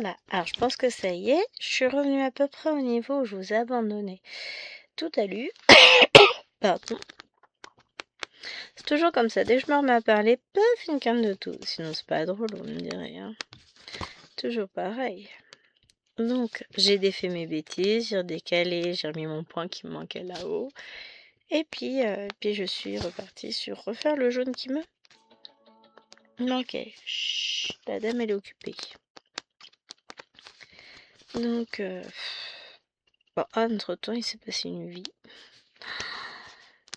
Voilà, alors je pense que ça y est, je suis revenue à peu près au niveau où je vous ai abandonné tout à l'heure. Pardon. C'est toujours comme ça, dès que je me remets à parler, paf, une canne de tout. Sinon c'est pas drôle, vous me direz. Hein. Toujours pareil. Donc, j'ai défait mes bêtises, j'ai redécalé, j'ai remis mon point qui me manquait là-haut. Et puis je suis repartie sur refaire le jaune qui me manquait. Chut, la dame elle est occupée. Donc, bon, entre-temps, il s'est passé une vie.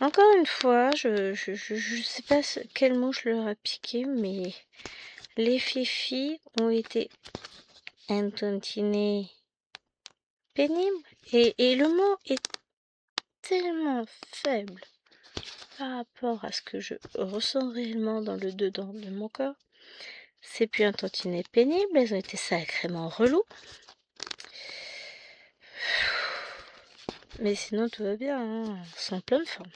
Encore une fois, je sais pas quel mot je leur ai piqué, mais les fifis ont été un tantinet pénibles. Et le mot est tellement faible par rapport à ce que je ressens réellement dans le dedans de mon corps. C'est plus un tantinet pénible, elles ont été sacrément reloues. Mais sinon tout va bien, hein. Elles sont en pleine forme.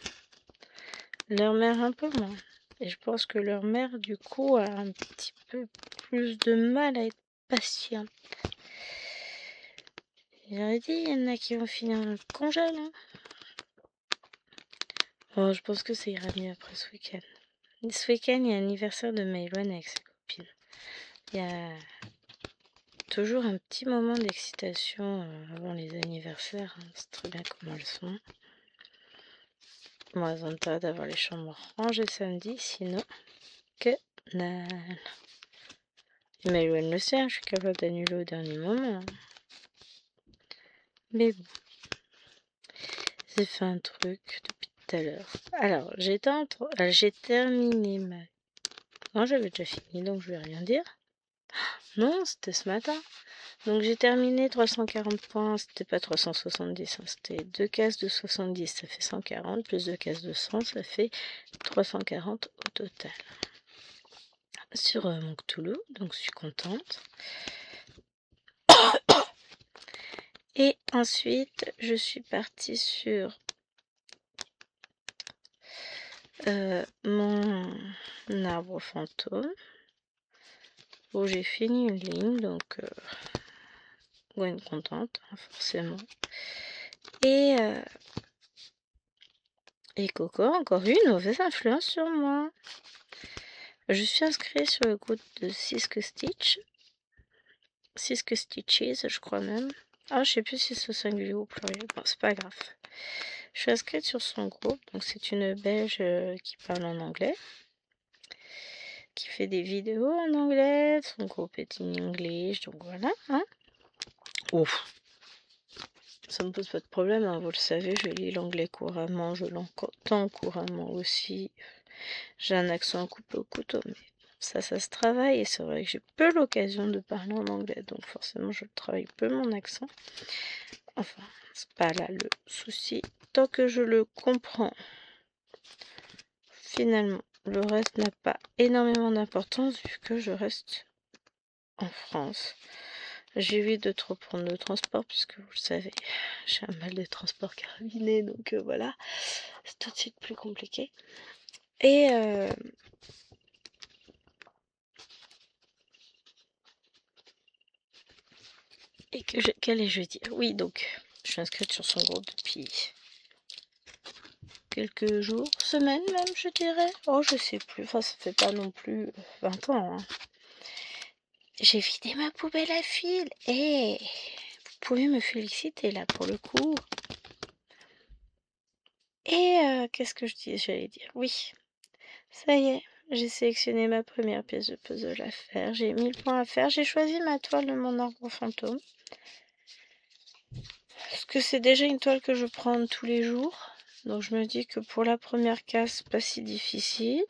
Leur mère un peu moins. Et je pense que leur mère, du coup, a un petit peu plus de mal à être patiente. J'aurais dit, il y en a qui vont finir dans le congèle. Hein. Bon, je pense que ça ira mieux après ce week-end. Ce week-end, il y a l'anniversaire de Maëlouane avec sa copine. Il y a toujours un petit moment d'excitation avant les anniversaires. Hein. C'est très bien comment elles sont. Moi, elles ont intérêt d'avoir les chambres rangées samedi, sinon, que dalle. Maëlouane le sait, hein, je suis capable d'annuler au dernier moment. Hein. Mais bon, j'ai fait un truc depuis tout à l'heure. Alors, j'ai terminé ma... Non, j'avais déjà fini, donc je vais rien dire. Non, c'était ce matin. Donc j'ai terminé 340 points, c'était pas 370, hein, c'était 2 cases de 70, ça fait 140, plus 2 cases de 100, ça fait 340 au total. Sur mon Cthulhu, donc je suis contente. Et ensuite, je suis partie sur mon arbre fantôme, où j'ai fini une ligne, donc Gwen contente, hein, forcément. Et Coco, encore une mauvaise influence sur moi. Je suis inscrite sur le groupe de Sisk Stitches, je crois même. Ah, je sais plus si c'est au singulier ou au pluriel. Bon, c'est pas grave. Je suis inscrite sur son groupe, donc c'est une Belge qui parle en anglais, qui fait des vidéos en anglais. Son groupe est in English, donc voilà. Hein. Ouf. Ça me pose pas de problème, hein, vous le savez, je lis l'anglais couramment, je l'entends couramment aussi. J'ai un accent à couper au couteau, mais ça se travaille, et c'est vrai que j'ai peu l'occasion de parler en anglais, donc forcément je travaille peu mon accent. Enfin, c'est pas là le souci, tant que je le comprends. Finalement, le reste n'a pas énormément d'importance vu que je reste en France. J'évite de trop prendre de transport puisque vous le savez, j'ai un mal des transports carabinés, donc voilà, c'est tout de suite plus compliqué. Et qu'allais-je dire? Oui, donc je suis inscrite sur son groupe depuis quelques jours, semaines même, je dirais. Oh, je sais plus, enfin ça fait pas non plus 20 ans. Hein. J'ai vidé ma poubelle à fil et vous pouvez me féliciter là pour le coup. Et qu'est-ce que j'allais dire? Oui, ça y est, j'ai sélectionné ma première pièce de puzzle à faire. J'ai 1000 points à faire. J'ai choisi ma toile de mon arbre fantôme. Parce que c'est déjà une toile que je prends tous les jours. Donc je me dis que pour la première case, pas si difficile.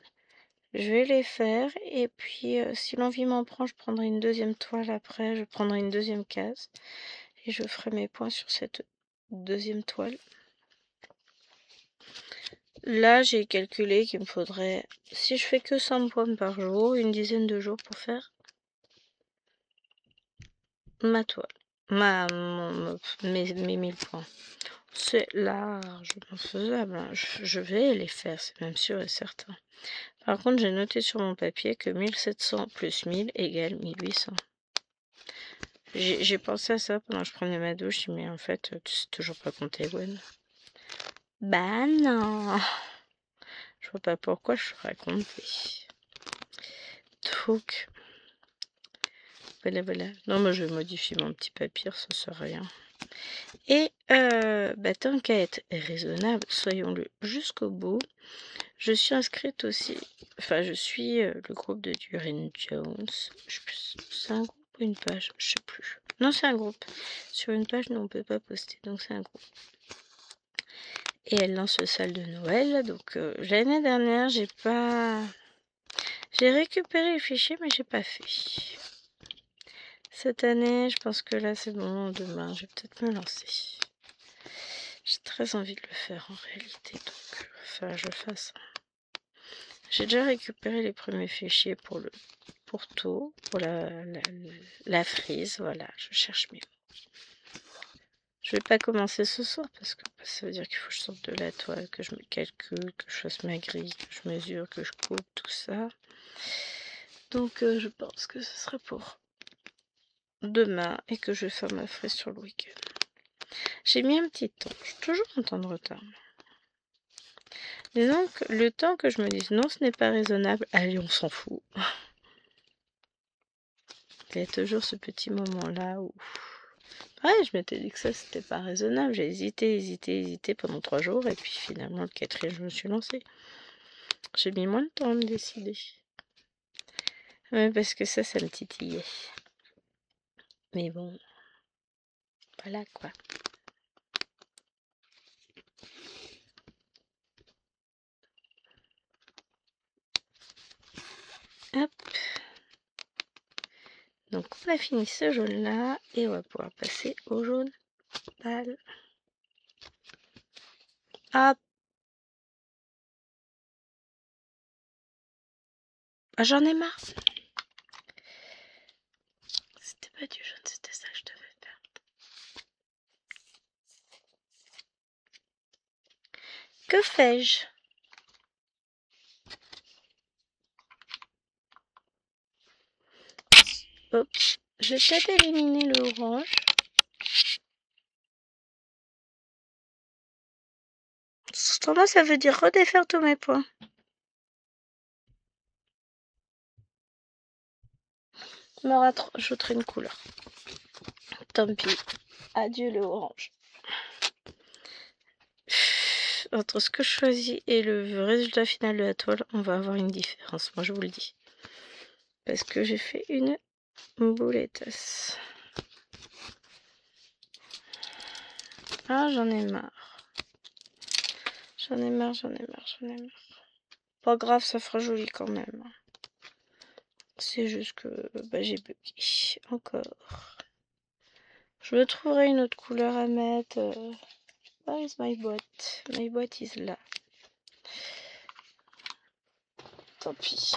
Je vais les faire. Et puis si l'envie m'en prend, je prendrai une deuxième toile après. Je prendrai une deuxième case. Et je ferai mes points sur cette deuxième toile. Là, j'ai calculé qu'il me faudrait, si je fais que 100 points par jour, une dizaine de jours pour faire ma toile. Mes 1000 points. C'est largement faisable. Hein. Je vais les faire, c'est même sûr et certain. Par contre, j'ai noté sur mon papier que 1700 plus 1000 égale 1800. J'ai pensé à ça pendant que je prenais ma douche, mais en fait, tu sais toujours pas compter, Gwen. Bah non. Je vois pas pourquoi je serais compter. Donc, voilà. Non, moi je vais modifier mon petit papier, ça sert à rien. Et tant qu'à être raisonnable, soyons-le jusqu'au bout. Je suis inscrite aussi, enfin je suis le groupe de Durine Jones. C'est un groupe ou une page? Je sais plus. Non, c'est un groupe. Sur une page, nous on peut pas poster, donc c'est un groupe. Et elle lance le salle de Noël. Donc l'année dernière, j'ai récupéré les fichiers, mais j'ai pas fait. Cette année, je pense que là c'est bon. Demain, je vais peut-être me lancer. J'ai très envie de le faire en réalité, donc je fasse. J'ai déjà récupéré les premiers fichiers pour tout, pour la frise, voilà, je cherche mes mots. Je vais pas commencer ce soir parce que ça veut dire qu'il faut que je sorte de la toile, que je me calcule, que je fasse ma grille, que je mesure, que je coupe, tout ça. Donc je pense que ce sera pour demain et que je vais faire ma frise sur le week-end. J'ai mis un petit temps, je suis toujours en temps de retard. Disons que le temps que je me dise non, ce n'est pas raisonnable, allez, on s'en fout. Il y a toujours ce petit moment-là où... Ouais, je m'étais dit que ça, c'était pas raisonnable. J'ai hésité pendant 3 jours. Et puis finalement, le 4e, je me suis lancée. J'ai mis moins de temps à me décider. Ouais, parce que ça me titillait. Mais bon, voilà quoi. Hop. Donc on a fini ce jaune-là. Et on va pouvoir passer au jaune pâle. Hop. Ah, j'en ai marre. C'était pas du jaune, c'était ça que je devais faire. Que fais-je? Hop. Je vais peut-être éliminer le orange. Cependant, ça veut dire redéfaire tous mes points. Je me rajouterai une couleur. Tant pis. Adieu le orange. Entre ce que je choisis et le résultat final de la toile, on va avoir une différence, moi je vous le dis. Parce que j'ai fait une bouletasse. Ah, j'en ai marre. J'en ai marre. Pas grave, ça fera joli quand même. C'est juste que j'ai bugué. Encore. Je me trouverai une autre couleur à mettre. Where is my boîte? My boîte is là. Tant pis.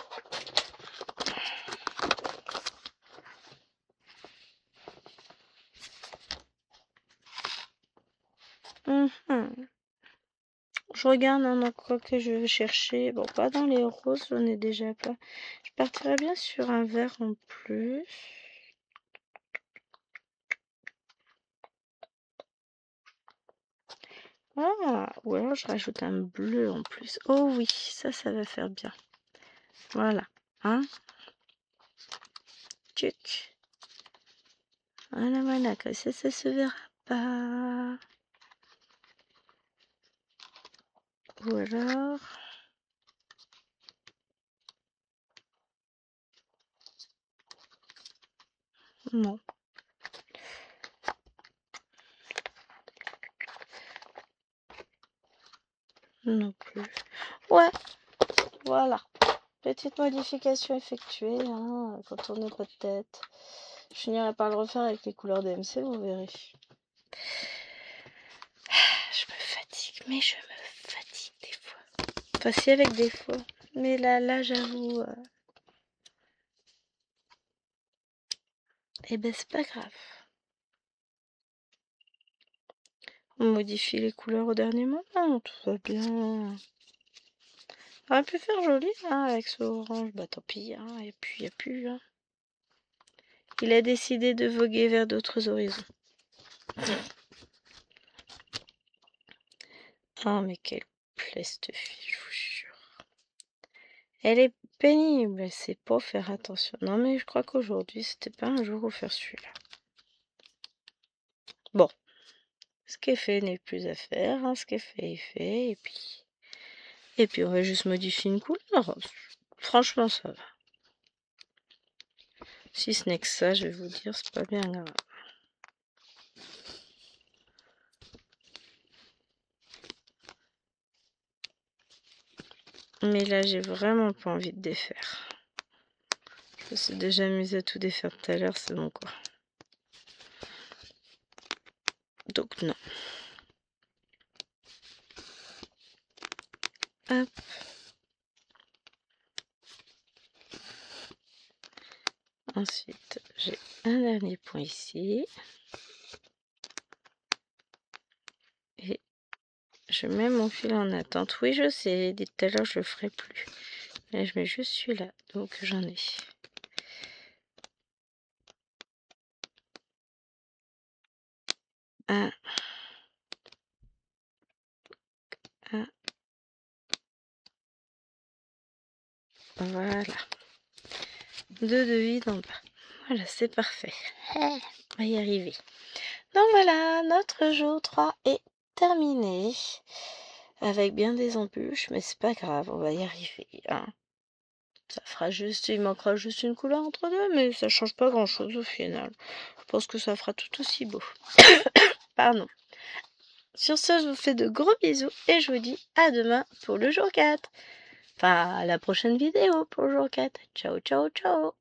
Je regarde dans quoi que je vais chercher. Bon, pas dans les roses, j'en ai déjà pas. Je partirais bien sur un vert en plus. Ah, ou alors je rajoute un bleu en plus. Oh oui, ça va faire bien. Voilà, hein. Tchuc. Voilà, que ça se verra pas. Ou alors... Non. Non plus. Ouais, voilà. Petite modification effectuée, hein, quand on n'est pas de tête. Je finirai par le refaire avec les couleurs DMC, vous verrez. Je me fatigue, mais je me fatigue des fois. Enfin, si avec des fois. Mais là, j'avoue... Eh ben, c'est pas grave. On modifie les couleurs au dernier moment, tout va bien. On aurait pu faire joli, hein, avec ce orange. Bah, tant pis, hein, et puis, il n'y a plus, hein. Il a décidé de voguer vers d'autres horizons. Oh, mais quelle plaie cette fille, je vous jure. Elle est pénible, elle sait pas faire attention. Non, mais je crois qu'aujourd'hui, c'était pas un jour où faire celui-là. Bon, ce qui est fait n'est plus à faire, hein. Ce qui est fait est fait, et puis on va juste modifier une couleur. Franchement, ça va. Si ce n'est que ça, je vais vous dire, c'est pas bien grave. Mais là, j'ai vraiment pas envie de défaire. Je me suis déjà amusée à tout défaire tout à l'heure, c'est bon quoi. Donc non. Hop. Ensuite, j'ai un dernier point ici. Et je mets mon fil en attente. Oui, je sais, dit tout à l'heure, je le ferai plus. Là, je mets juste celui-là, donc j'en ai. Un. Voilà. 2 de vide en bas. Voilà, c'est parfait. On va y arriver. Donc voilà, notre jour 3 est terminé. Avec bien des embûches, mais c'est pas grave, on va y arriver. Hein. Ça fera juste, il manquera juste une couleur entre deux, mais ça change pas grand chose au final. Je pense que ça fera tout aussi beau. Pardon. Sur ce, je vous fais de gros bisous et je vous dis à demain pour le jour 4. Enfin, à la prochaine vidéo pour le jour 4. Ciao, ciao, ciao.